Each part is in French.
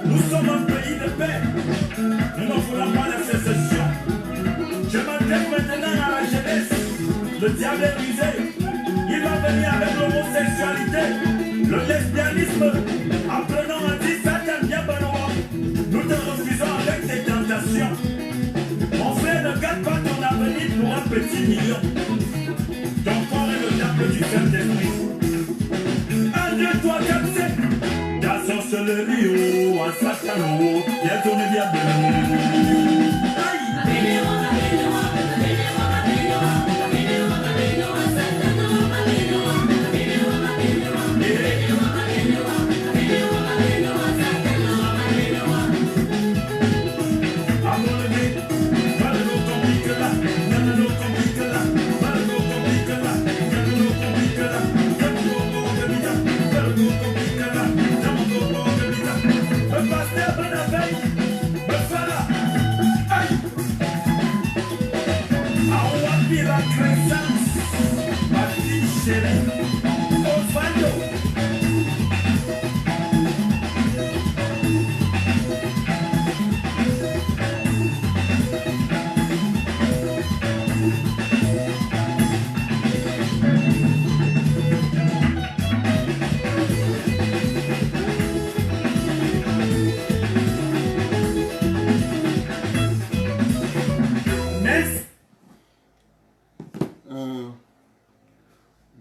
Nous sommes un pays de paix. Nous ne voulons pas la sécession. Je s'attaque maintenant à la jeunesse. Le diable est brisé. Il va venir avec l'homosexualité, le lesbianisme. Apprenons à dire Satan, bien Benoît. Nous te refusons avec tes tentations. Mon frère, ne garde pas ton avenir pour un petit million. Ton corps est le temple du Saint-Esprit. 1, 2, 3, 4, 5. Ta sorcellerie, oh, un Satan, viens tourner bien Benoît.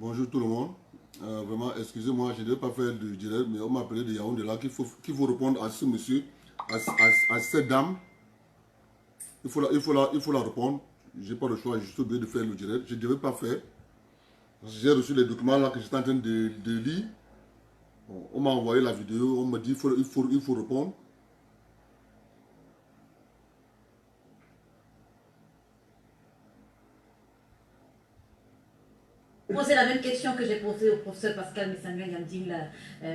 Bonjour tout le monde. Vraiment, excusez-moi, je ne devais pas faire du direct, mais on m'a appelé de Yaoundé là qu'il faut répondre à ce monsieur, à cette dame. Il faut la répondre. Je n'ai pas le choix, je suis obligé de faire le direct. Je ne devais pas faire. J'ai reçu les documents là que j'étais en train de lire. Bon, on m'a envoyé la vidéo, on m'a dit il faut répondre. Poser la même question que j'ai posée au professeur Pascal Samuel Yanding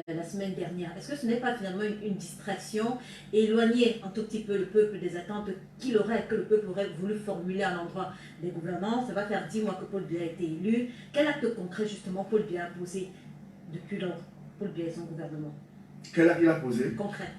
la semaine dernière. Est-ce que ce n'est pas finalement une distraction, éloigner un tout petit peu le peuple des attentes que le peuple aurait voulu formuler à l'endroit des gouvernants? Ça va faire 10 mois que Paul Biya a été élu. Quel acte concret justement Paul Biya a posé depuis lors, Paul Biya et son gouvernement? Quel acte il a posé? Concret.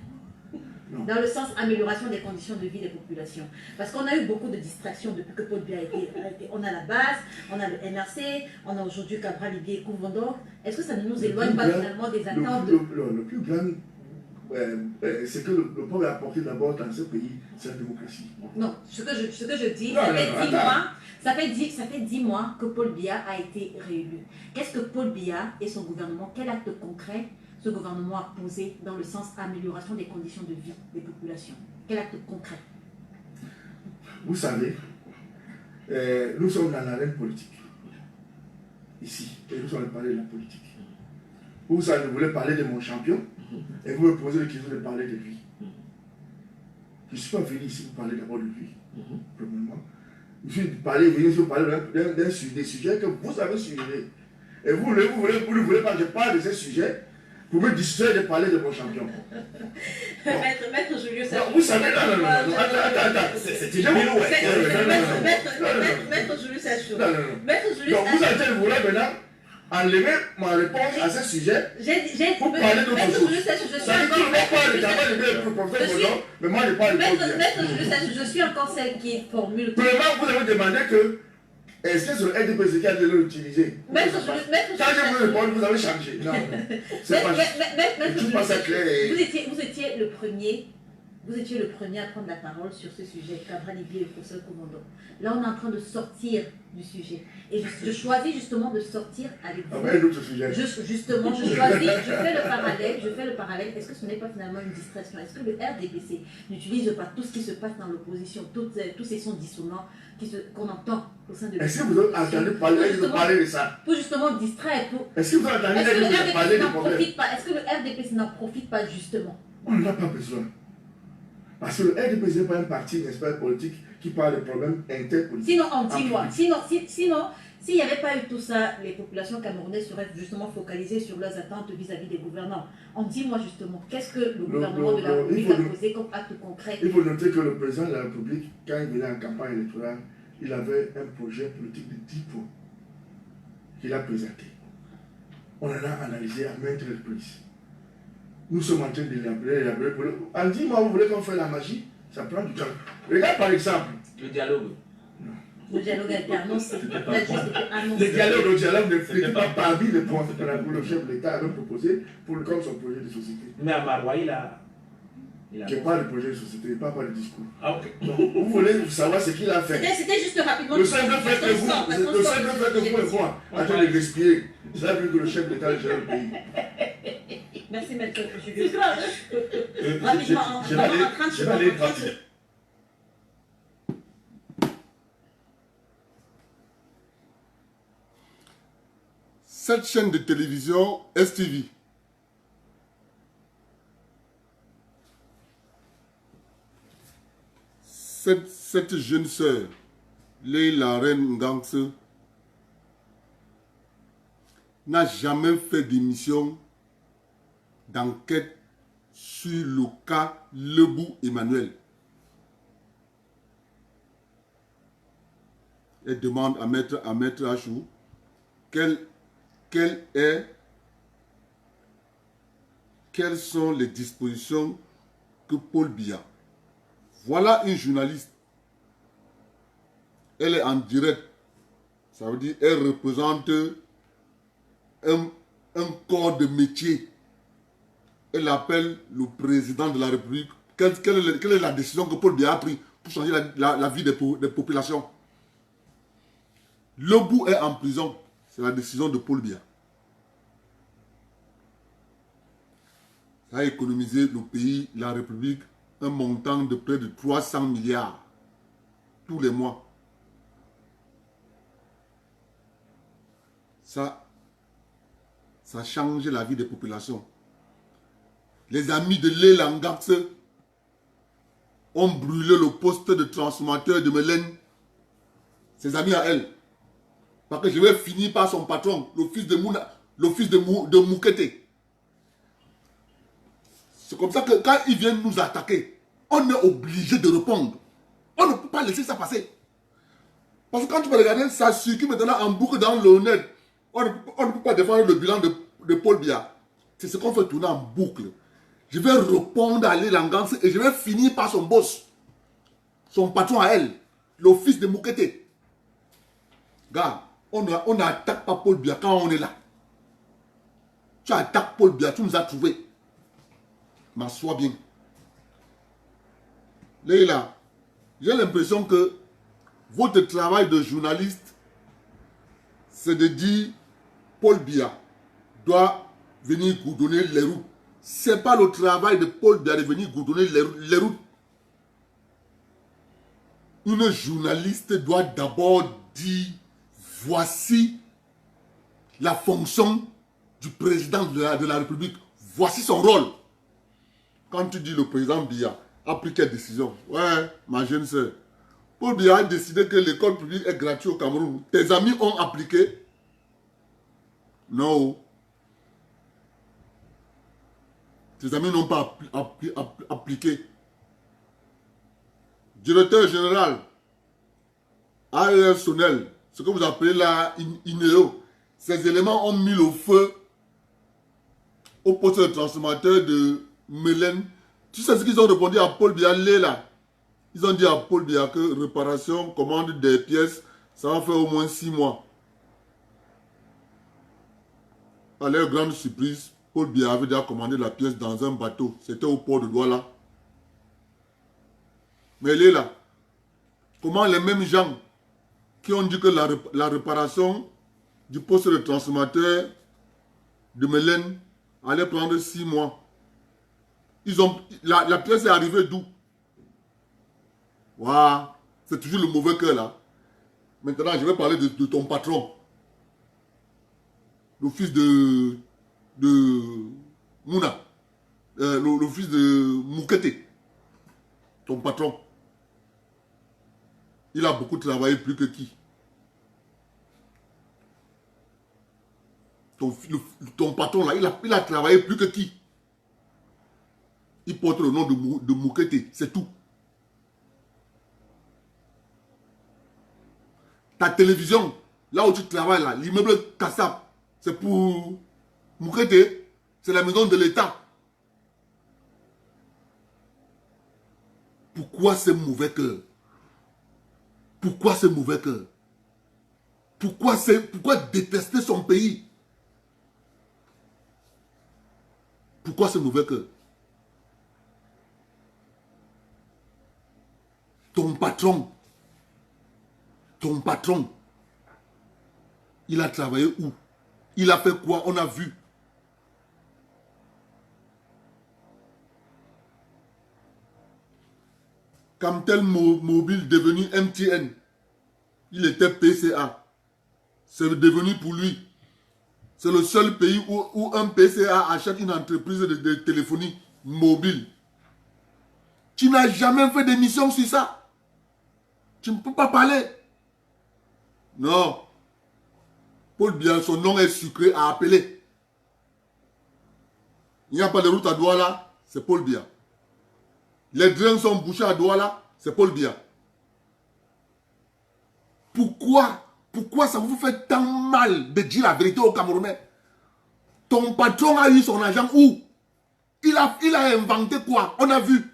Non. Dans le sens amélioration des conditions de vie des populations. Parce qu'on a eu beaucoup de distractions depuis que Paul Biya a été... On a la base, on a le NRC, on a aujourd'hui Cabral Ibie et Kouvondor. Est-ce que ça ne nous éloigne pas finalement des attentes? Le plus grand, c'est que le peuple a apporté d'abord dans ce pays, c'est la démocratie. Non, ce que je dis, Non, ça fait 10 mois que Paul Biya a été réélu. Qu'est-ce que Paul Biya et son gouvernement, quel acte concret ce gouvernement a posé dans le sens amélioration des conditions de vie des populations? Quel acte concret? Vous savez, nous sommes dans l'arène politique, ici, et nous allons parler de la politique. Vous voulez parler de mon champion, et vous me posez la question de parler de lui. Je ne suis pas venu ici pour parler d'abord de lui, premièrement. Je suis venu ici pour parler des sujets que vous avez suivis. Et vous ne voulez pas que je parle de ces sujets pour me distraire de parler de mon champion. Bon. Maître Julius, vous savez, attends, c'est déjà vous. Maître Julius Achou. Donc vous allez vouloir maintenant enlever ma réponse à ce sujet pour parler d'autre chose. Ça veut dire que je parle de travail de professeur, mais moi je parle de Maître Julius Achou, je suis encore celle qui formule. Premièrement, vous avez demandé que est-ce que sur le RDPC qui a de l'utiliser? Quand je vous réponds, vous avez changé. Non, c'est pas ça clair. Vous étiez le premier à prendre la parole sur ce sujet, Cabral Ibie et le professeur Kouvondor. Là, on est en train de sortir du sujet. Et je choisis justement de sortir avec vous. Un autre sujet. Justement, je fais le parallèle. Est-ce que ce n'est pas finalement une distraction? Est-ce que le RDPC n'utilise pas tout ce qui se passe dans l'opposition, tous ces sons dissonants qu'on entend au sein de l'opposition? Est-ce que vous avez entendu parler de ça? Pour justement distraire. Est-ce que vous avez entendu parler de problème? Est-ce que le RDPC n'en profite pas justement? On n'en a pas besoin. Parce que le RDPC n'est pas un parti, n'est-ce pas, politique qui parle de problèmes interpolitiques. Sinon, en 10 mois, sinon, s'il n'y avait pas eu tout ça, les populations camerounaises seraient justement focalisées sur leurs attentes vis-à-vis des gouvernants. En 10 mois, justement, qu'est-ce que le gouvernement de la République a posé comme acte concret? Il faut noter que le président de la République, quand il venait en campagne électorale, il avait un projet politique de 10 points qu'il a présenté. On en a analysé à maintes reprises. Nous sommes en train d'élaborer. En 10 mois, vous voulez qu'on fasse la magie? Ça prend du temps. Regarde par exemple. Le dialogue. Non. Le dialogue a été annoncé. C'était Il pas a juste bon. été Le annoncé. dialogue ne C'était fait pas- pas parmi les points que le chef de l'État avait proposé comme son projet de société. Mais à Marois, il a... Qui n'est pas le projet de société, pas le discours. Ah, ok. Donc, vous voulez savoir ce qu'il a fait. C'était juste rapidement. Le simple fait que vous, le simple fait que vous et moi, en train de respirer, ça veut dire que le chef de l'État gère le pays. Merci, maître Julius. Je Rapidement, vais aller en 30 je vais aller gratter. Cette chaîne de télévision STV, cette jeune sœur, Leila Reine Ngangse, n'a jamais fait d'émission d'enquête sur le cas Lebou Emmanuel. Elle demande à Maître Achou quelles sont les dispositions que Paul Biya. Voilà une journaliste. Elle est en direct. Ça veut dire qu'elle représente un corps de métier. Elle appelle le président de la République. Quelle est la décision que Paul Biya a prise pour changer la vie des populations? Lebou est en prison. C'est la décision de Paul Biya. Ça a économisé le pays, la République, un montant de près de 300 milliards tous les mois. Ça change la vie des populations. Les amis de Leila Ngangse ont brûlé le poste de transformateur de Mélène. Ses amis à elle. Parce que je vais finir par son patron, le fils de Moukete. C'est comme ça que quand ils viennent nous attaquer, on est obligé de répondre. On ne peut pas laisser ça passer. Parce que quand tu peux regarder, ça circule maintenant en boucle dans le net. On ne peut pas défendre le bilan de Paul Biya. C'est ce qu'on fait tourner en boucle. Je vais répondre à Leila Ngangse et je vais finir par son boss. Son patron à elle. Le fils de Moukete. Gars, on n'attaque pas Paul Biya quand on est là. Tu attaques Paul Biya, tu nous as trouvés. M'assois bien. Leila, j'ai l'impression que votre travail de journaliste, c'est de dire Paul Biya doit venir goudronner les routes. Ce n'est pas le travail de Paul Biya de venir goudronner les routes. Une journaliste doit d'abord dire voici la fonction du président de la République. Voici son rôle. Quand tu dis le président Biya a pris quelle décision? Ouais, ma jeune soeur. Paul Biya a décidé que l'école publique est gratuite au Cameroun. Tes amis ont appliqué? Non. Tes amis n'ont pas appliqué. Directeur général, AER Sonel, ce que vous appelez la INEO, ces éléments ont mis le feu au poste de transformateur de Mélène. Tu sais ce qu'ils ont répondu à Paul Biya là? Ils ont dit à Paul Biya que réparation, commande des pièces, ça va faire au moins 6 mois. À leur grande surprise, Paul Biya avait déjà commandé la pièce dans un bateau. C'était au port de Douala. Mais elle est là. Comment les mêmes gens qui ont dit que la réparation du poste de transformateur de Mélène allait prendre 6 mois. La pièce est arrivée d'où? Waouh, c'est toujours le mauvais cœur là. Maintenant, je vais parler de ton patron. Le fils de Mouna. Le fils de Moukete. Ton patron. Il a beaucoup travaillé plus que qui? Ton patron là, il a travaillé plus que qui? Il porte le nom de Moukete, c'est tout. Ta télévision, là où tu travailles là, l'immeuble Kassab, c'est pour Moukete, c'est la maison de l'État. Pourquoi ce mauvais cœur? Pourquoi ce mauvais cœur? Pourquoi détester son pays? Pourquoi ce mauvais cœur? Ton patron, il a travaillé où? Il a fait quoi? On a vu. Camtel Mobile devenu MTN, il était PCA. C'est devenu pour lui. C'est le seul pays où un PCA achète une entreprise de téléphonie mobile. Tu n'as jamais fait d'émission sur ça. Tu ne peux pas parler. Non. Paul Biya, son nom est sucré à appeler. Il n'y a pas de route à Douala, c'est Paul Biya. Les drains sont bouchés à Douala, c'est Paul Biya. Pourquoi ça vous fait tant mal de dire la vérité aux Camerounais? Ton patron a eu son argent où? Il a inventé quoi? On a vu.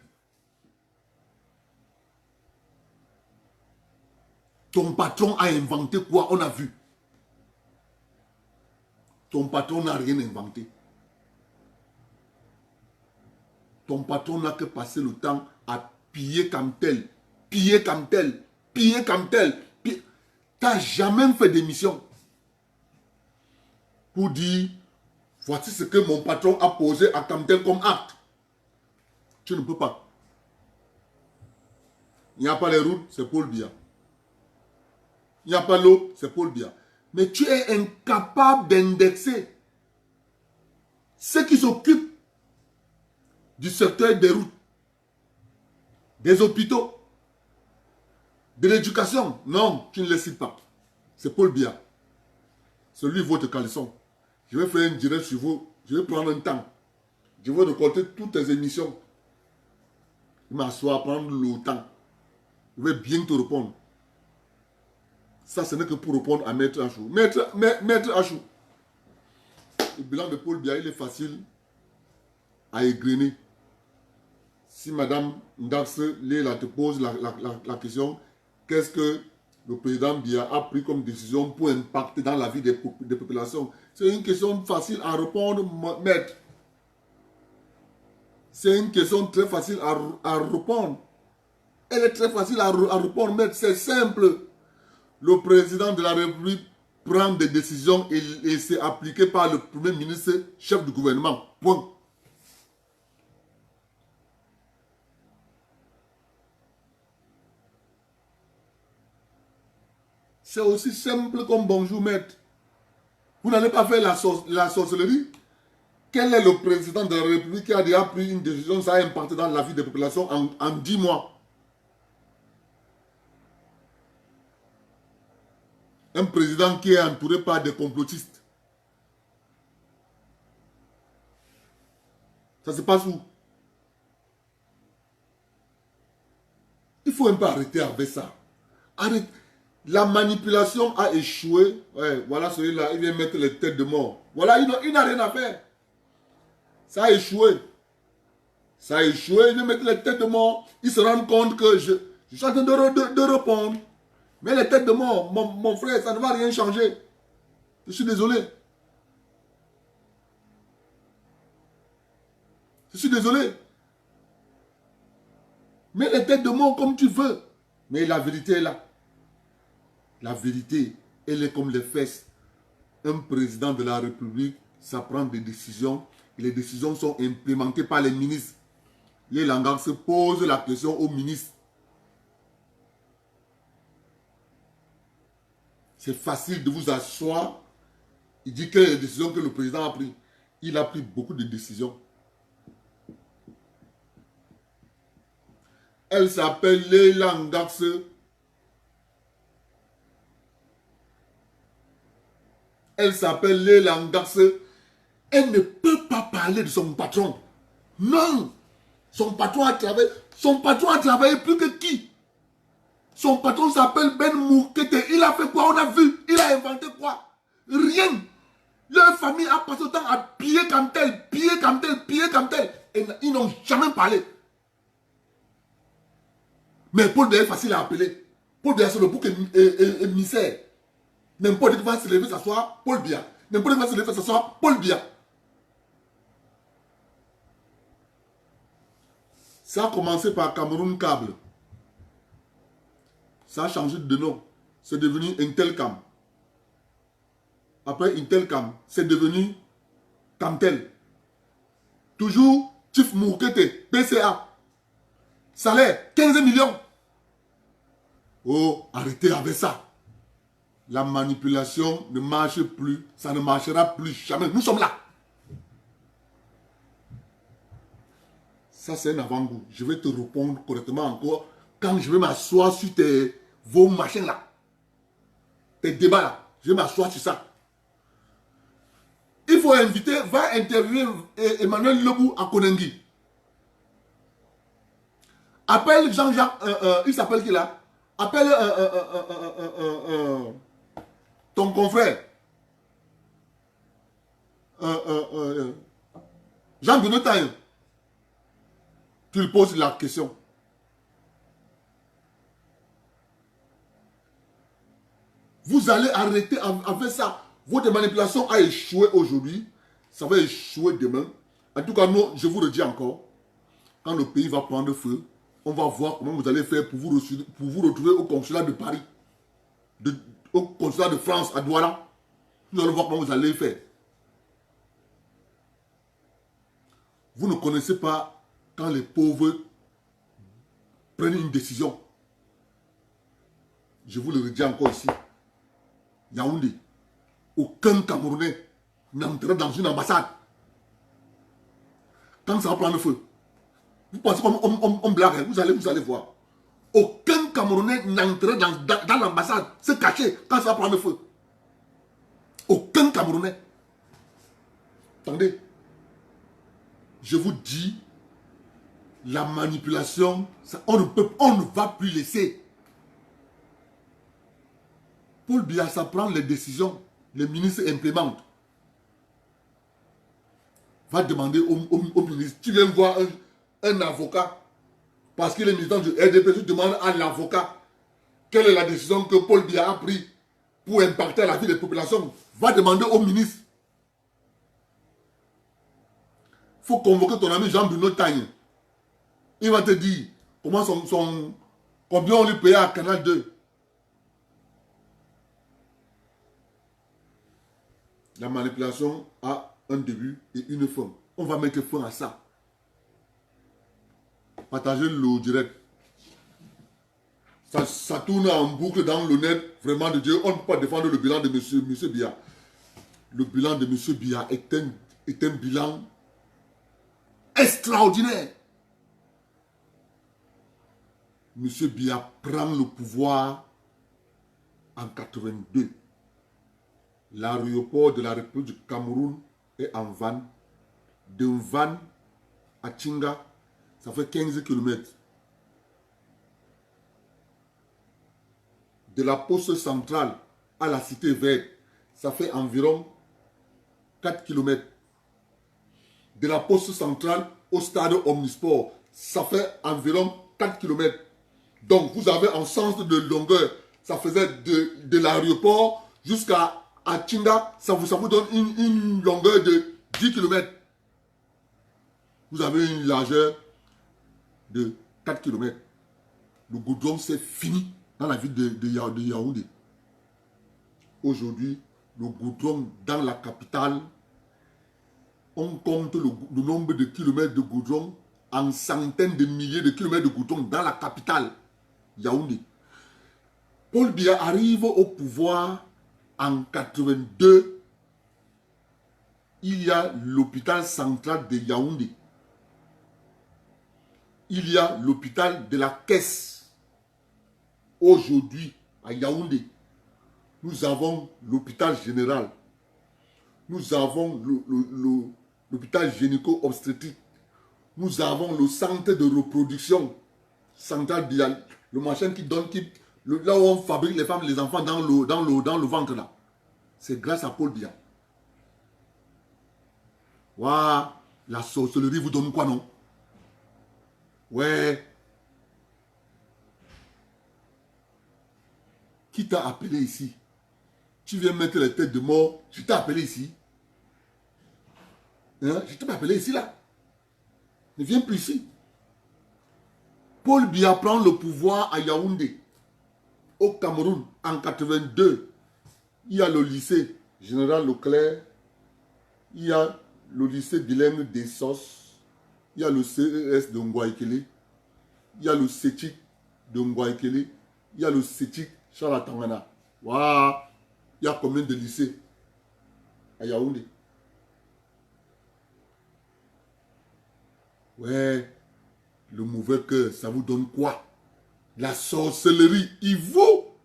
Ton patron a inventé quoi? On a vu. Ton patron n'a rien inventé. Ton patron n'a que passé le temps à piller comme tel. Piller comme tel. Piller comme tel. Tu n'as jamais fait d'émission pour dire voici ce que mon patron a posé à Camtel comme acte. Tu ne peux pas. Il n'y a pas les routes, c'est Paul Biya. Il n'y a pas l'eau, c'est Paul Biya. Mais tu es incapable d'indexer ceux qui s'occupent du secteur des routes, des hôpitaux, de l'éducation. Non, tu ne les cites pas. C'est Paul Biya. C'est lui votre caleçon. Je vais faire un direct sur vous. Je vais prendre un temps. Je vais récolter toutes tes émissions. Je vais m'asseoir, prendre le temps. Je vais bien te répondre. Ça, ce n'est que pour répondre à Maître Achou. Maître Achou. Le bilan de Paul Biya, il est facile à égrener. Si Madame Ndax Léla te pose la question, qu'est-ce que le président Biya a pris comme décision pour impacter dans la vie des populations? C'est une question facile à répondre, maître. C'est une question très facile à répondre. Elle est très facile à répondre, maître. C'est simple. Le président de la République prend des décisions et c'est appliqué par le Premier ministre, chef du gouvernement. Point. C'est aussi simple comme bonjour, maître. Vous n'allez pas faire la sorcellerie? Quel est le président de la République qui a déjà pris une décision, ça a impacté dans la vie des populations en 10 mois? Un président qui est entouré par des complotistes. Ça se passe où? Il faut un peu arrêter avec ça. Arrête. La manipulation a échoué. Ouais, voilà celui-là, il vient mettre les têtes de mort. Voilà, il n'a rien à faire. Ça a échoué. Ça a échoué, il vient mettre les têtes de mort. Il se rend compte que je suis en train de répondre. Mais les têtes de mort, mon frère, ça ne va rien changer. Je suis désolé. Je suis désolé. Mets les têtes de mort comme tu veux. Mais la vérité est là. La vérité, elle est comme les fesses. Un président de la République, ça prend des décisions. Et les décisions sont implémentées par les ministres. Les langages se posent la question aux ministres. C'est facile de vous asseoir. Il dit quelles sont les décisions que le président a prises. Il a pris beaucoup de décisions. Elle s'appelle Léla Ndax. Elle s'appelle Léla Ndax. Elle ne peut pas parler de son patron. Non. Son patron a travaillé. Son patron a travaillé plus que qui? Son patron s'appelle Ben Moukete. Il a fait quoi? On a vu. Il a inventé quoi? Rien. Leur famille a passé le temps à piller comme tel, piller comme tel, piller comme tel. Et ils n'ont jamais parlé. Mais Paul Biya est facile à appeler. Paul Biya, c'est le bouc émissaire. N'importe qui va se lever, s'asseoir, Paul Biya. N'importe qui va se lever, s'asseoir, Paul Biya. Ça a commencé par Cameroun Câble. Ça a changé de nom. C'est devenu Intelcam. Après Intelcam, c'est devenu Camtel. Toujours Chief Moukete, PCA. Salaire, 15 millions. Oh, arrêtez avec ça. La manipulation ne marche plus. Ça ne marchera plus jamais. Nous sommes là. Ça, c'est un avant-goût. Je vais te répondre correctement encore quand je vais m'asseoir sur vos machins là. Tes débats là. Je vais m'asseoir sur ça. Il faut inviter, va interviewer Emmanuel Lebou à Konengi. Appelle Jean-Jacques, il s'appelle qui là? Appelle ton confrère. Jean-Benoît Taïn. Tu lui poses la question. Vous allez arrêter avec ça. Votre manipulation a échoué aujourd'hui. Ça va échouer demain. En tout cas, nous, je vous le dis encore. Quand le pays va prendre feu, on va voir comment vous allez faire pour vous retrouver au consulat de Paris. Au consulat de France à Douala. Nous allons voir comment vous allez faire. Vous ne connaissez pas quand les pauvres prennent une décision. Je vous le redis encore ici. Yaoundé. Aucun Camerounais n'entrera dans une ambassade. Quand ça va prendre feu. Vous pensez qu'on blague, vous allez voir. Aucun Camerounais n'entrera dans l'ambassade, se cacher quand ça va prendre feu. Aucun Camerounais. Attendez. Je vous dis, la manipulation, ça, on ne va plus laisser. Paul Biya, ça prend les décisions, les ministres implémentent. Va demander au ministre, tu viens voir un avocat, parce qu'il est militant du RDP, tu demandes à l'avocat quelle est la décision que Paul Biya a prise pour impacter la vie des populations. Va demander au ministre. Il faut convoquer ton ami Jean-Benoît Tagne. Il va te dire comment combien on lui paye à Canal 2. La manipulation a un début et une fin. On va mettre fin à ça. Partagez le direct. Ça tourne en boucle dans le net. Vraiment de Dieu. On ne peut pas défendre le bilan de M. Biya. Le bilan de M. Biya est un bilan extraordinaire. M. Biya prend le pouvoir en 82. L'aéroport de la République du Cameroun est en van. De Van à Tchinga, ça fait 15 km. De la poste centrale à la cité verte, ça fait environ 4 km. De la poste centrale au stade Omnisport, ça fait environ 4 km. Donc vous avez en sens de longueur, ça faisait de l'aéroport jusqu'à Tchinga, ça vous donne une longueur de 10 km. Vous avez une largeur de 4 km. Le goudron, c'est fini dans la ville de Yaoundé. Aujourd'hui, le goudron dans la capitale, on compte le nombre de kilomètres de goudron en centaines de milliers de kilomètres de goudron dans la capitale, Yaoundé. Paul Biya arrive au pouvoir en 82. Il y a l'hôpital central de Yaoundé. Il y a l'hôpital de la Caisse. Aujourd'hui, à Yaoundé, nous avons l'hôpital général. Nous avons l'hôpital gynéco-obstétrique. Nous avons le centre de reproduction central, le machin qui donne, là où on fabrique les femmes et les enfants dans le ventre là. C'est grâce à Paul Biya. Waouh, la sorcellerie vous donne quoi, non? Ouais. Qui t'a appelé ici? Tu viens mettre les têtes de mort. Je t'ai appelé ici. Hein? Je t'ai pas appelé ici, là. Ne viens plus ici. Paul Biya prend le pouvoir à Yaoundé, au Cameroun, en 82. Il y a le lycée Général Leclerc. Il y a le lycée bilingue des Sos. Il y a le CES de Ngwaikele. Il y a le CETIC de Ngwaikele. Il y a le CETIC Chalatangana. Waouh! Il y a combien de lycées à Yaoundé? Ouais, le mauvais cœur, ça vous donne quoi? La sorcellerie, il vaut.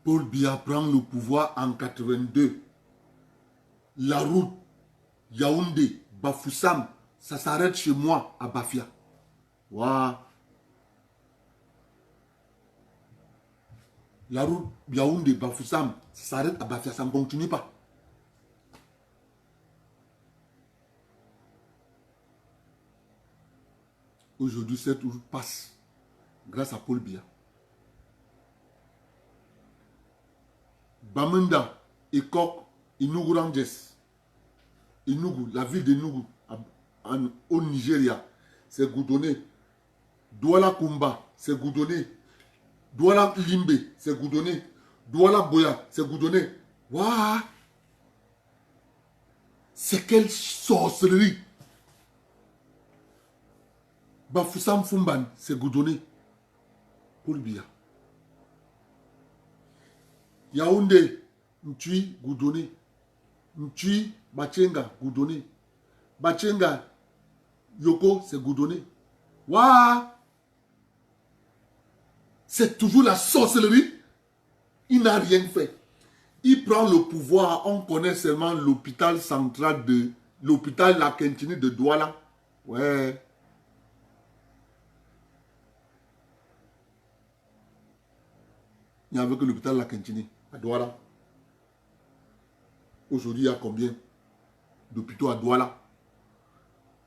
Paul Biya prend le pouvoir en 82. La route Yaoundé, Bafoussam, ça s'arrête chez moi à Bafia. Waouh. La route Yaoundé, Bafoussam, ça s'arrête à Bafia, ça ne continue pas. Aujourd'hui, cette route passe grâce à Paul Biya. Bamenda, Ekok, Inugu Rangers, Inugu, la ville de Inugu, au Nigeria, c'est goudonné. Douala Kumba, c'est goudonné. Douala Limbe, c'est goudonné. Douala Boya, c'est goudonné. Waouh! C'est quelle sorcellerie! Bafoussam Fumban, c'est goudonné. Paul Biya. Yaoundé, Ntui, goudonné. Ntui, Bachenga, goudonné. Bachenga, Yoko, c'est goudonné. Waouh! C'est toujours la sorcellerie. Il n'a rien fait. Il prend le pouvoir. On connaît seulement l'hôpital central de... L'hôpital La Quintini de Douala. Ouais. Il n'y avait que l'hôpital La Quintini à Douala. Aujourd'hui, il y a combien d'hôpitaux à Douala?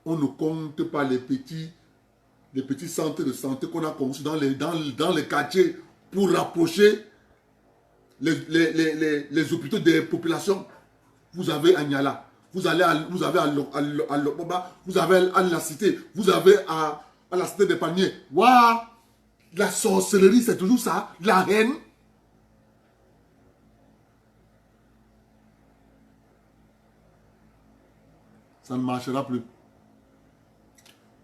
On ne compte pas les petits centres de santé qu'on a conçus dans les quartiers pour rapprocher les hôpitaux des populations. Vous avez à Niala, vous avez à Lopoba, vous avez à la cité, vous avez à la cité des Paniers. Waouh! La sorcellerie, c'est toujours ça. La haine. Ça ne marchera plus.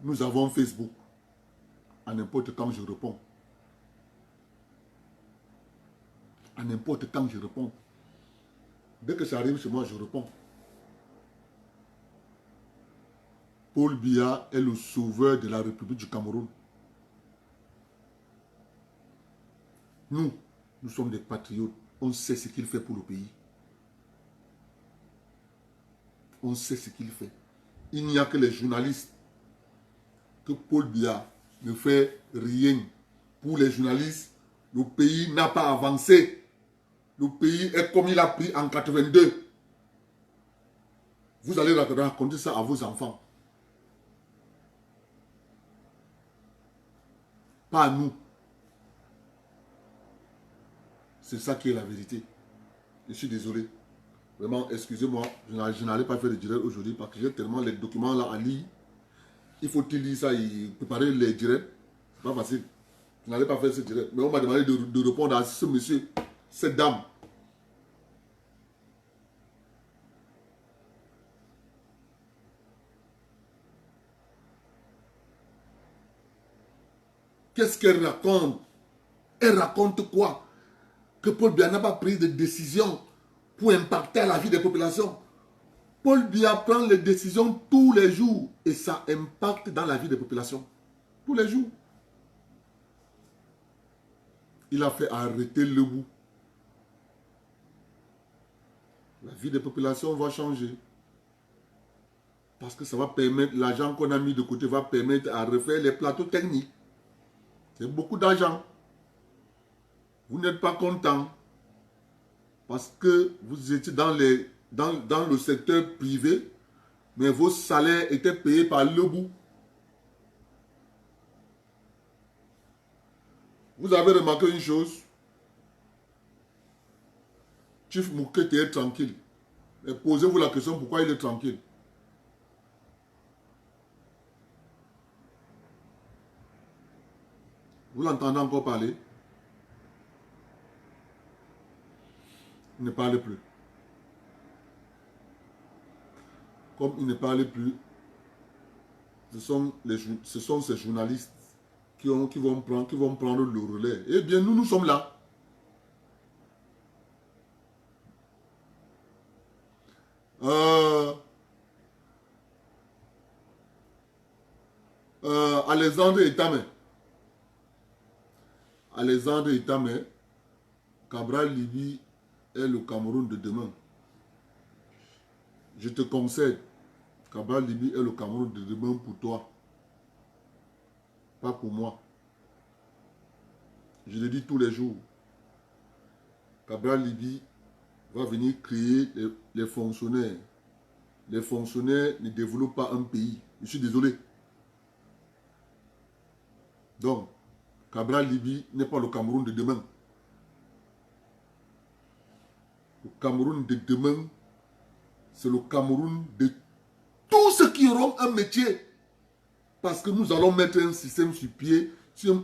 Nous avons Facebook. À n'importe quand je réponds. À n'importe quand je réponds. Dès que ça arrive chez moi, je réponds. Paul Biya est le sauveur de la République du Cameroun. Nous sommes des patriotes. On sait ce qu'il fait pour le pays. On sait ce qu'il fait. Il n'y a que les journalistes que Paul Biya ne fait rien. Pour les journalistes, le pays n'a pas avancé. Le pays est comme il a pris en 82. Vous allez raconter ça à vos enfants. Pas à nous. C'est ça qui est la vérité. Je suis désolé. Vraiment, excusez-moi, je n'allais pas faire de direct aujourd'hui parce que j'ai tellement les documents là à lire. Il faut lire ça et préparer les directs. C'est pas facile. Je n'allais pas faire ce direct. Mais on m'a demandé de répondre à ce monsieur, cette dame. Qu'est-ce qu'elle raconte? Elle raconte quoi? Que Paul Biya n'a pas pris de décision pour impacter la vie des populations. Paul Biya prend les décisions tous les jours et ça impacte dans la vie des populations. Tous les jours. Il a fait arrêter le bout. La vie des populations va changer. Parce que ça va permettre, l'argent qu'on a mis de côté va permettre à refaire les plateaux techniques. C'est beaucoup d'argent. Vous n'êtes pas content. Parce que vous étiez dans le secteur privé, mais vos salaires étaient payés par le bout. Vous avez remarqué une chose? Chief Moukete est tranquille. Et posez-vous la question pourquoi il est tranquille. Vous l'entendez encore parler? Il ne parle plus. Comme il ne parle plus, ce sont ces journalistes qui vont prendre le relais. Eh bien, nous sommes là. Alexandre Etame. Alexandre Etame, Cabral Libye est le Cameroun de demain. Je te conseille, Cabral Libye est le Cameroun de demain pour toi. Pas pour moi. Je le dis tous les jours. Cabral Libye va venir créer les fonctionnaires. Les fonctionnaires ne développent pas un pays. Je suis désolé. Donc, Cabral Libye n'est pas le Cameroun de demain. Le Cameroun de demain, c'est le Cameroun de tous ceux qui auront un métier. Parce que nous allons mettre un système sur pied.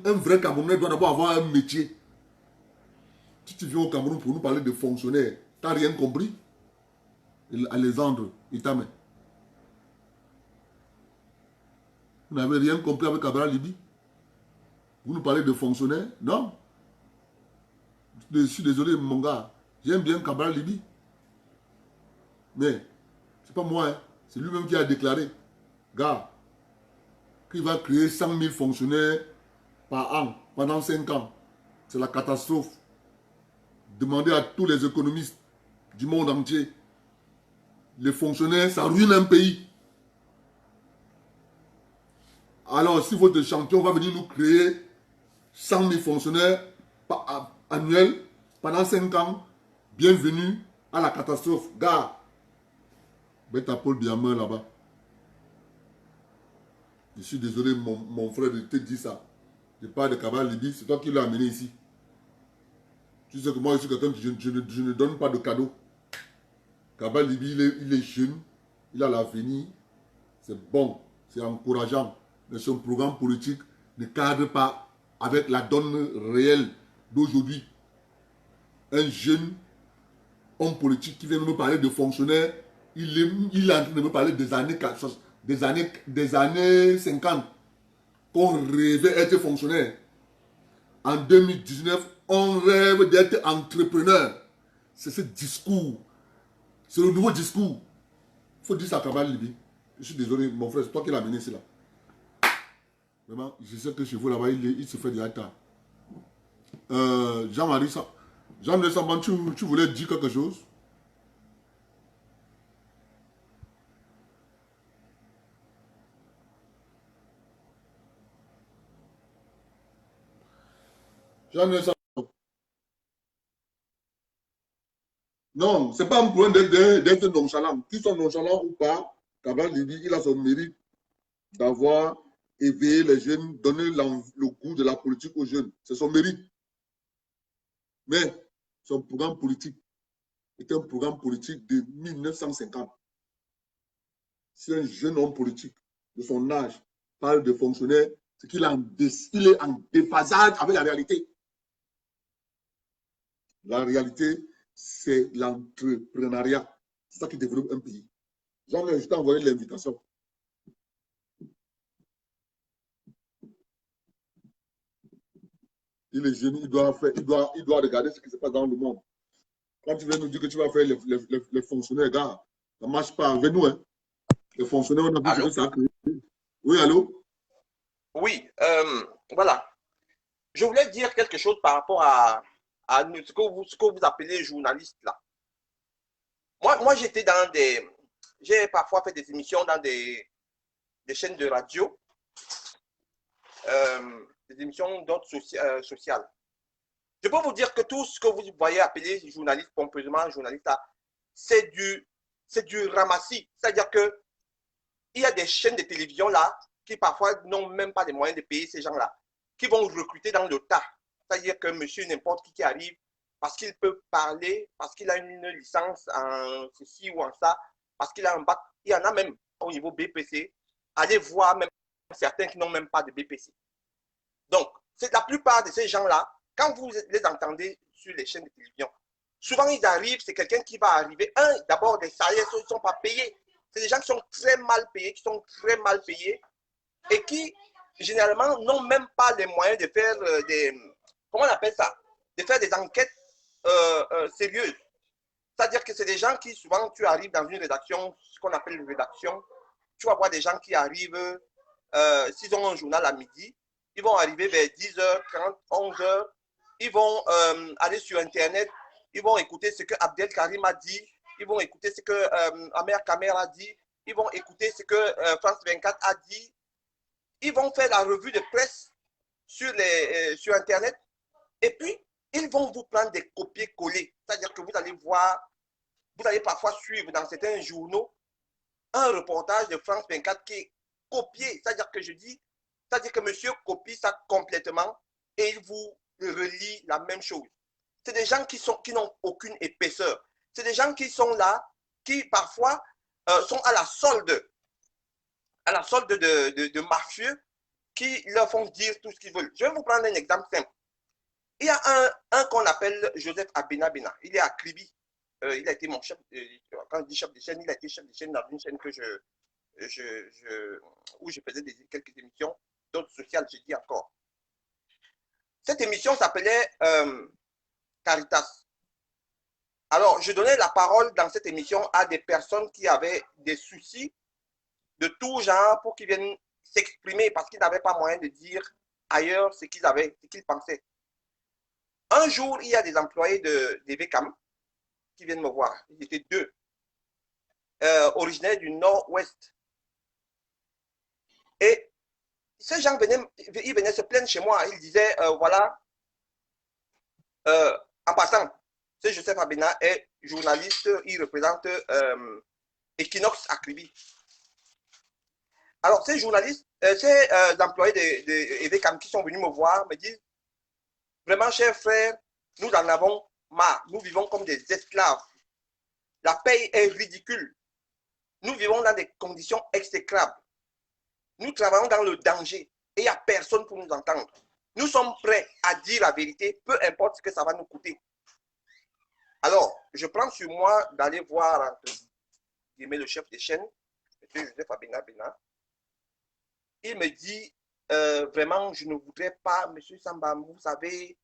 Un vrai Camerounais doit d'abord avoir un métier. Si tu viens au Cameroun pour nous parler de fonctionnaires, tu n'as rien compris? Alexandre Etame. Vous n'avez rien compris avec Cabral Libye? Vous nous parlez de fonctionnaires? Non. Je suis désolé, mon gars. J'aime bien Cabral Libye. Mais, c'est pas moi. Hein. C'est lui-même qui a déclaré. Gars, qu'il va créer 100 000 fonctionnaires par an pendant 5 ans. C'est la catastrophe. Demandez à tous les économistes du monde entier. Les fonctionnaires, ça ruine un pays. Alors, si votre champion va venir nous créer 100 000 fonctionnaires annuels pendant 5 ans, bienvenue à la catastrophe. Gars, Beta Paul Biameur là-bas. Je suis désolé, mon frère, de te dire ça. Je parle de Cabral Libye, c'est toi qui l'as amené ici. Tu sais que moi, je suis quelqu'un qui je ne donne pas de cadeaux. Cabral Libye, il est jeune, il a l'avenir, c'est bon, c'est encourageant. Mais son programme politique ne cadre pas avec la donne réelle d'aujourd'hui. Un jeune homme politique qui vient de me parler de fonctionnaires, il est en train de me parler des années 50, qu'on rêvait être fonctionnaire. En 2019, on rêve d'être entrepreneur. C'est ce discours. C'est le nouveau discours. Il faut dire ça à Cabral Libye. Je suis désolé, mon frère, c'est toi qui l'as amené ici là. Vraiment, je sais que chez vous là-bas, il se fait du hâta. Jean-Marie Samban, tu voulais dire quelque chose? Jean-Marie Samban. Non, ce n'est pas un problème d'être nonchalant. Qu'ils sont nonchalants ou pas, Cabral Libye, il a son mérite d'avoir éveillé les jeunes, donné le goût de la politique aux jeunes. C'est son mérite. Mais son programme politique est un programme politique de 1950. Si un jeune homme politique de son âge parle de fonctionnaire, c'est qu'il est en déphasage avec la réalité. La réalité, c'est l'entrepreneuriat. C'est ça qui développe un pays. Je t'ai envoyé l'invitation. Il est jeune, il doit regarder ce qui se passe dans le monde. Quand tu viens nous dire que tu vas faire les fonctionnaires, gars, ça ne marche pas avec nous. Hein. Les fonctionnaires, on a vu ce que ça a créé. Oui, allô? Oui, voilà. Je voulais dire quelque chose par rapport à ce que vous appelez journaliste là. Moi j'étais dans des... J'ai parfois fait des émissions dans des chaînes de radio, des émissions d'ordre social. Je peux vous dire que tout ce que vous voyez appeler journaliste, pompeusement journaliste, c'est du ramassis. C'est-à-dire que il y a des chaînes de télévision là qui parfois n'ont même pas les moyens de payer ces gens-là, qui vont recruter dans le tas. C'est-à-dire que monsieur n'importe qui arrive, parce qu'il peut parler, parce qu'il a une licence en ceci ou en ça, parce qu'il a un bac, il y en a même au niveau BPC. Allez voir même certains qui n'ont même pas de BPC. Donc, c'est la plupart de ces gens-là, quand vous les entendez sur les chaînes de télévision, souvent ils arrivent, c'est quelqu'un qui va arriver. D'abord, les salaires ne sont pas payés. C'est des gens qui sont très mal payés, et qui, généralement, n'ont même pas les moyens de faire comment on appelle ça? De faire des enquêtes sérieuses. C'est-à-dire que c'est des gens qui, souvent, tu arrives dans une rédaction, ce qu'on appelle une rédaction, tu vas voir des gens qui arrivent, s'ils ont un journal à midi, ils vont arriver vers 10h30, 11h, ils vont aller sur Internet, ils vont écouter ce que Abdel Karim a dit, ils vont écouter ce que Amer Kamer a dit, ils vont écouter ce que France 24 a dit, ils vont faire la revue de presse sur Internet, et puis ils vont vous prendre des copier-coller. C'est-à-dire que vous allez voir, vous allez parfois suivre dans certains journaux un reportage de France 24 qui est copié. C'est-à-dire que c'est-à-dire que monsieur copie ça complètement et il vous relie la même chose. C'est des gens qui n'ont aucune épaisseur. C'est des gens qui sont là, qui parfois sont à la solde de mafieux qui leur font dire tout ce qu'ils veulent. Je vais vous prendre un exemple simple. Il y a un qu'on appelle Joseph Abena Bena. Il est à Kribi. Il a été mon chef, quand je dis chef de chaîne, il a été chef de chaîne dans une chaîne que où je faisais quelques émissions, d'autres sociales, je dis encore. Cette émission s'appelait Caritas. Alors, je donnais la parole dans cette émission à des personnes qui avaient des soucis de tout genre pour qu'ils viennent s'exprimer parce qu'ils n'avaient pas moyen de dire ailleurs ce qu'ils pensaient. Un jour, il y a des employés de VCAM qui viennent me voir. Ils étaient deux, originaires du Nord-Ouest. Et ces gens venaient se plaindre chez moi. Ils disaient, voilà, en passant, ce Joseph Abena est journaliste, il représente Equinox à Kribi. Alors, ces journalistes, ces employés de EVCAM qui sont venus me voir me disent, vraiment, chers frères, nous en avons marre. Nous vivons comme des esclaves. La paye est ridicule. Nous vivons dans des conditions exécrables. Nous travaillons dans le danger et il n'y a personne pour nous entendre. Nous sommes prêts à dire la vérité, peu importe ce que ça va nous coûter. Alors, je prends sur moi d'aller voir le chef de chaîne, M. Joseph Abena Bena. Il me dit, vraiment, je ne voudrais pas, M. Samba, vous savez,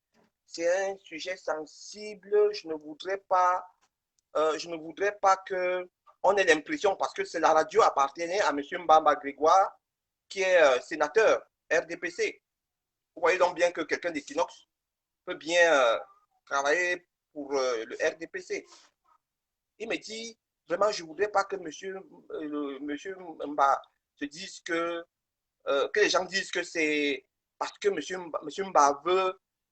c'est un sujet sensible, je ne voudrais pas qu'on ait l'impression, parce que la radio appartenait à M. Mbamba Grégoire, qui est sénateur RDPC. Vous voyez donc bien que quelqu'un d'Equinox peut bien travailler pour le RDPC. Il me dit, vraiment, je ne voudrais pas que monsieur Mba se dise que les gens disent que c'est parce que monsieur Mba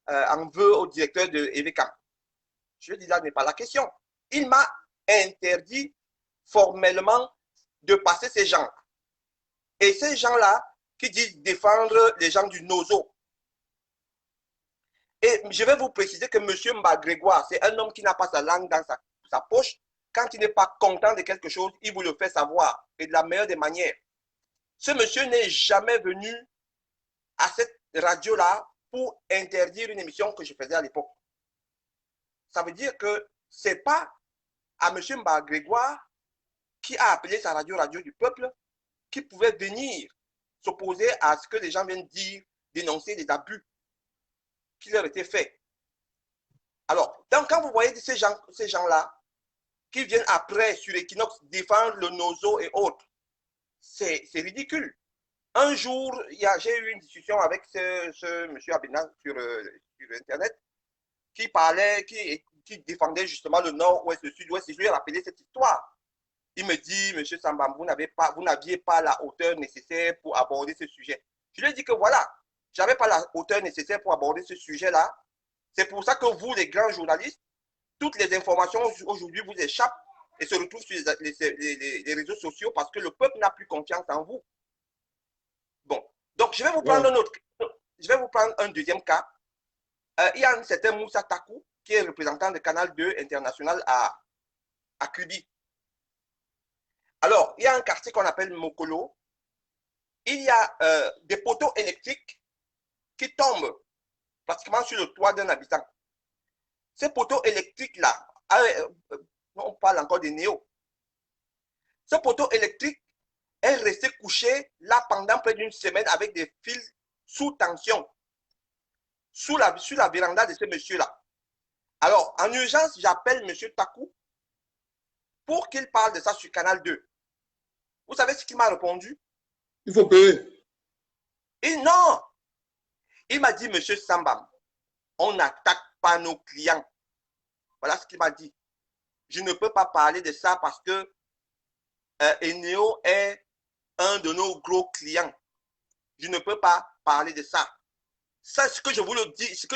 en veut au directeur de EVCAM. Je lui dis, là n'est pas la question. Il m'a interdit formellement de passer ces gens. Et ces gens-là qui disent défendre les gens du Nozo. Et je vais vous préciser que M. Mba Grégoire, c'est un homme qui n'a pas sa langue dans sa poche. Quand il n'est pas content de quelque chose, il vous le fait savoir. Et de la meilleure des manières. Ce monsieur n'est jamais venu à cette radio-là pour interdire une émission que je faisais à l'époque. Ça veut dire que ce n'est pas à M. Mba Grégoire qui a appelé sa radio du peuple qui pouvait venir s'opposer à ce que les gens viennent dire, dénoncer des abus qui leur étaient faits. Alors, donc, quand vous voyez ces gens-là qui viennent après sur Equinox défendre le Nozo et autres, c'est ridicule. Un jour, j'ai eu une discussion avec ce monsieur Abena sur Internet qui parlait, qui défendait justement le Nord-Ouest, le Sud-Ouest. Et je lui ai rappelé cette histoire. Il me dit, monsieur Sambam, vous n'aviez pas la hauteur nécessaire pour aborder ce sujet. Je lui ai dit que voilà, je n'avais pas la hauteur nécessaire pour aborder ce sujet-là. C'est pour ça que vous, les grands journalistes, toutes les informations aujourd'hui vous échappent et se retrouvent sur les réseaux sociaux parce que le peuple n'a plus confiance en vous. Bon, donc je vais vous prendre je vais vous prendre un deuxième cas. il y a un certain Moussa Takou, qui est représentant de Canal 2 International à Kribi. Alors, il y a un quartier qu'on appelle Mokolo. Il y a des poteaux électriques qui tombent pratiquement sur le toit d'un habitant. Ces poteaux électriques-là, on parle encore des néos. Ce poteau électrique est resté couché là pendant près d'une semaine avec des fils sous tension, sur la véranda de ce monsieur-là. Alors, en urgence, j'appelle monsieur Takou pour qu'il parle de ça sur Canal 2. Vous savez ce qu'il m'a répondu? Il faut payer. Et non! Il m'a dit, monsieur Sambam, on n'attaque pas nos clients. Voilà ce qu'il m'a dit. Je ne peux pas parler de ça parce que Eneo est un de nos gros clients. Je ne peux pas parler de ça. Ça, ce que je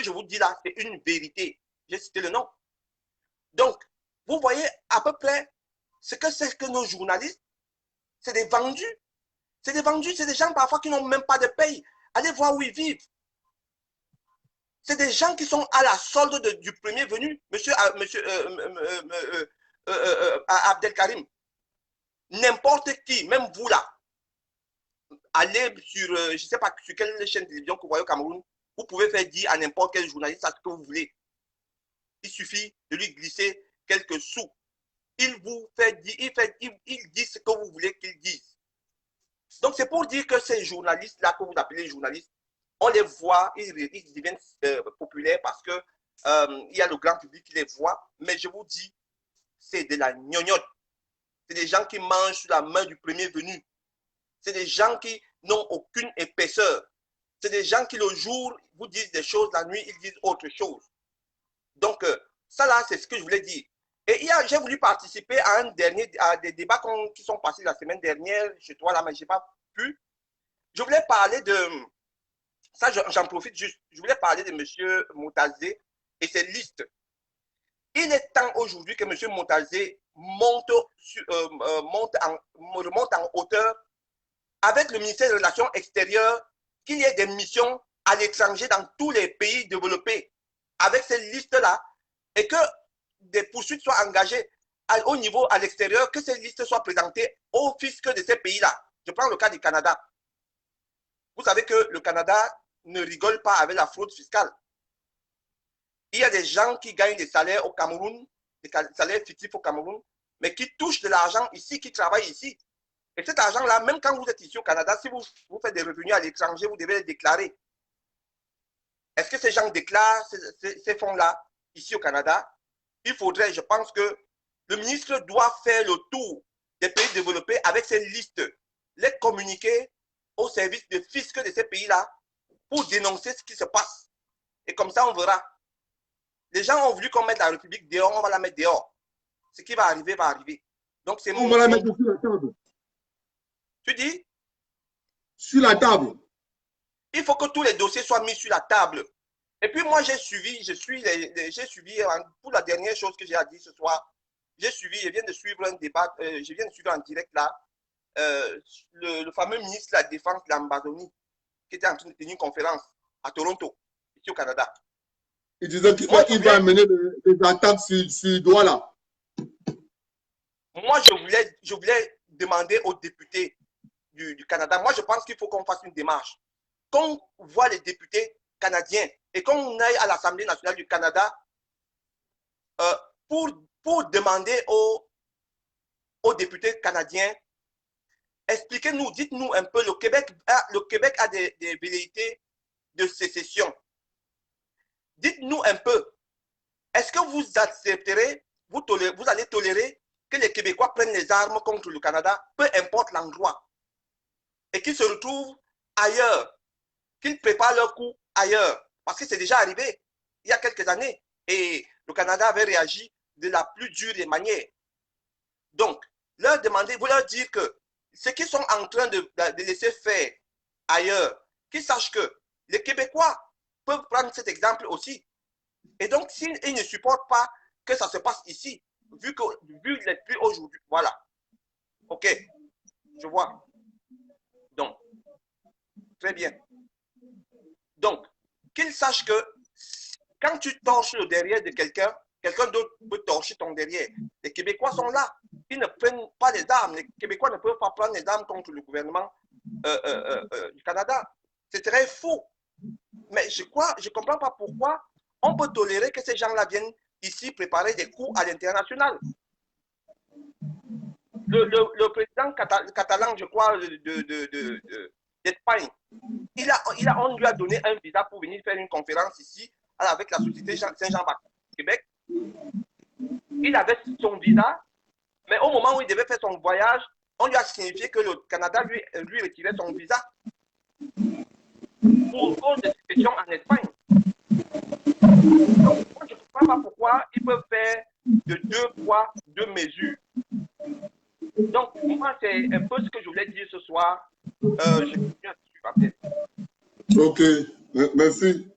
vous dis là, c'est une vérité. J'ai cité le nom. Donc, vous voyez à peu près ce que c'est que nos journalistes, c'est des vendus. C'est des vendus, c'est des gens parfois qui n'ont même pas de paye. Allez voir où ils vivent. C'est des gens qui sont à la solde du premier venu, monsieur Abdelkarim. N'importe qui, même vous là, allez sur, je ne sais pas sur quelle chaîne de télévision que vous voyez au Cameroun, vous pouvez faire dire à n'importe quel journaliste ce que vous voulez. Il suffit de lui glisser quelques sous. Il vous fait dire, il dit ce que vous voulez qu'il dise. Donc c'est pour dire que ces journalistes-là, que vous appelez journalistes, on les voit, ils deviennent populaires parce que il y a le grand public qui les voit. Mais je vous dis, c'est de la gnognotte. C'est des gens qui mangent sur la main du premier venu. C'est des gens qui n'ont aucune épaisseur. C'est des gens qui, le jour, vous disent des choses, la nuit, ils disent autre chose. Donc, ça là, c'est ce que je voulais dire. Et hier, j'ai voulu participer à des débats qui sont passés la semaine dernière chez toi, là, mais je n'ai pas pu. Je voulais parler de... Ça, j'en profite juste. Je voulais parler de M. Moutazé et ses listes. Il est temps aujourd'hui que M. Moutazé remonte en hauteur avec le ministère des Relations extérieures, qu'il y ait des missions à l'étranger dans tous les pays développés avec ces listes-là et que des poursuites soient engagées au niveau à l'extérieur, que ces listes soient présentées au fisc de ces pays-là. Je prends le cas du Canada. Vous savez que le Canada ne rigole pas avec la fraude fiscale. Il y a des gens qui gagnent des salaires au Cameroun, des salaires fictifs au Cameroun, mais qui touchent de l'argent ici, qui travaillent ici. Et cet argent-là, même quand vous êtes ici au Canada, si vous faites des revenus à l'étranger, vous devez les déclarer. Est-ce que ces gens déclarent ces fonds-là ici au Canada? Il faudrait, je pense que le ministre doit faire le tour des pays développés avec ces listes, les communiquer au service de fisc de ces pays-là pour dénoncer ce qui se passe. Et comme ça, on verra. Les gens ont voulu qu'on mette la République dehors, on va la mettre dehors. Ce qui va arriver, va arriver. Donc, c'est On va la mettre sur la table. Tu dis? Sur la table. Il faut que tous les dossiers soient mis sur la table. Et puis moi, j'ai suivi, pour la dernière chose que j'ai à dire ce soir, je viens de suivre un débat, je viens de suivre en direct là, le fameux ministre de la Défense, l'Ambazonie, qui était en train de tenir une conférence à Toronto, ici au Canada. Il disait qu'il va amener des attaques sur Douala. Moi, je voulais demander aux députés du Canada, moi je pense qu'il faut qu'on fasse une démarche. Qu'on voit les députés canadiens et qu'on aille à l'Assemblée nationale du Canada pour demander aux députés canadiens, expliquez-nous, dites-nous un peu, le Québec a des velléités de sécession. Dites-nous un peu, est-ce que vous accepterez, vous allez tolérer que les Québécois prennent les armes contre le Canada, peu importe l'endroit, et qu'ils se retrouvent ailleurs, qu'ils préparent leur coup ailleurs, parce que c'est déjà arrivé il y a quelques années, et le Canada avait réagi de la plus dure des manières. Donc, leur demander, vous leur dire que ce qu'ils sont en train de laisser faire ailleurs, qu'ils sachent que les Québécois peuvent prendre cet exemple aussi. Et donc, s'ils ne supportent pas que ça se passe ici, vu les pluies aujourd'hui, voilà. Ok, je vois. Donc, très bien. Donc, qu'ils sachent que quand tu torches le derrière de quelqu'un, quelqu'un d'autre peut torcher ton derrière. Les Québécois sont là. Ils ne prennent pas les armes. Les Québécois ne peuvent pas prendre les armes contre le gouvernement du Canada. C'est très faux. Mais je ne comprends pas pourquoi on peut tolérer que ces gens-là viennent ici préparer des coups à l'international. Le président catalan, je crois, d'Espagne, on lui a donné un visa pour venir faire une conférence ici avec la société Saint-Jean-Baptiste Québec. Il avait son visa, mais au moment où il devait faire son voyage, on lui a signifié que le Canada lui retirait son visa pour cause de situation en Espagne. Donc, moi, je ne comprends pas pourquoi ils peuvent faire de 2 poids, 2 mesures. Donc, moi, c'est un peu ce que je voulais dire ce soir. Je continue à suivre après. Ok, merci.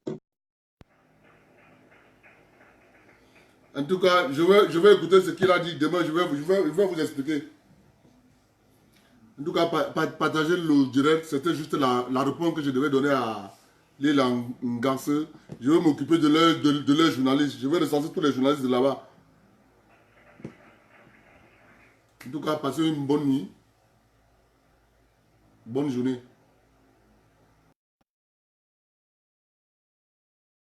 En tout cas, je vais écouter ce qu'il a dit. Demain, je vais vous expliquer. En tout cas, partager le direct, c'était juste la réponse que je devais donner à Lille Nganse. Je vais m'occuper de leurs journalistes. Je vais recenser tous les journalistes de là-bas. En tout cas, passez une bonne nuit. Bonne journée.